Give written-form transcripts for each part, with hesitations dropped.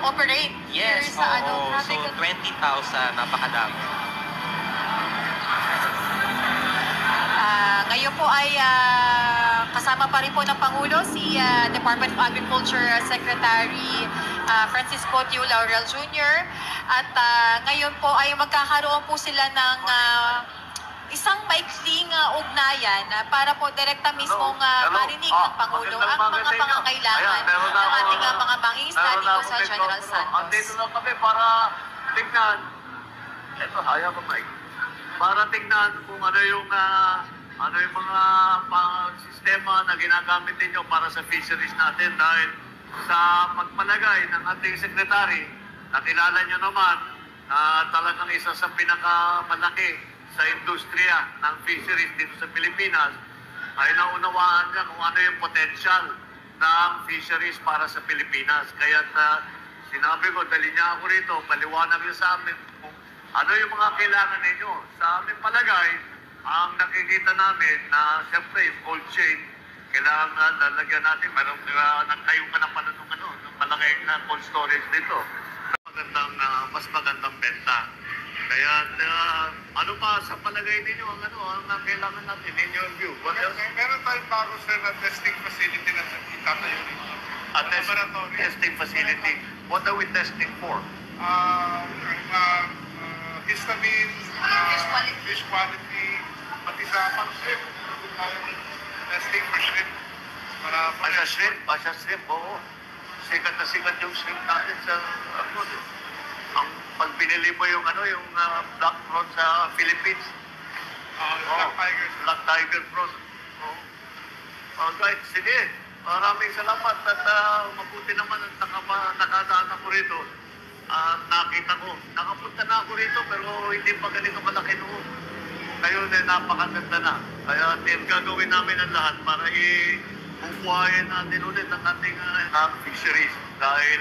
operate here Yes, sa oo. So, 20,000, napakadami. Ngayon po ay kasama pa rin po ng Pangulo si Department of Agriculture Secretary Francisco Tiu Laurel Jr. At ngayon po ay magkakaroon po sila ng isang maikling ugnayan para po direkta mismong marinig ng Pangulo ang mga pangangailangan ng ating mga mangingisda dito sa General Santos. Andito na kami para tingnan. Ito, ayaw ko, Mike. Para tingnan kung ano yung mga sistema na ginagamit ninyo para sa fisheries natin dahil sa pagpalagay ng ating sekretary, nakilala nyo naman na talagang isa sa pinakamalaki sa industriya ng fisheries dito sa Pilipinas ay naunawaan niya kung ano yung potential ng fisheries para sa Pilipinas. Kaya sinabi ko, dali niya ako rito, paliwanag niya sa amin kung ano yung mga kailangan ninyo. Sa aming palagay, ang nakikita namin na siyempre yung cold chain, kailangan lalagyan natin, nagtayo ka na pala nung malaki na cold storage dito. Mas magandang benta. Kaya ano pa sa palagay ninyo ang kailangan natin in your view? What else? Meron tayong bago sir na testing facility na itatayo nito. Testing facility. What are we testing for? Histamine, fish quality, pati sa pang-shrimp. Testing for shrimp. Shrimp, oo. Sikat na sikat yung shrimp natin sa pag binili mo yung black prawn sa Philippines. Black tiger prawn. Alright, sige. Maraming salamat at mabuti naman at nakadaan ako rito. Nakita ko. Nakapunta na ako rito pero hindi pa ganito malaki noon. Ngayon ay napakaganda na. Kaya gagawin namin ang lahat para ibubuhayin natin ulit ang ating fisheries. Dahil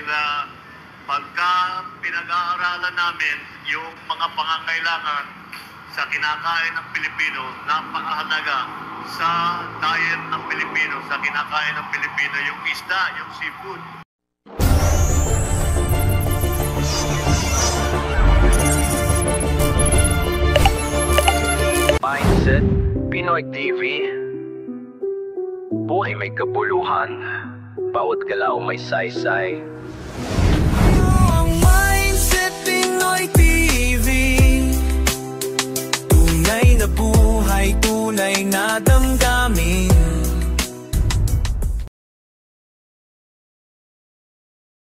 pagka pinag-aaralan namin yung mga pangangailangan sa kinakain ng Pilipino, napakahalaga sa diet ng Pilipino, sa kinakain ng Pilipino, yung isda, yung seafood. Mindset Pinoy TV. Buhay may kabuluhan, bawat galaw may saysay. Mindset Pinoy TV. Tunay na buhay, tunay na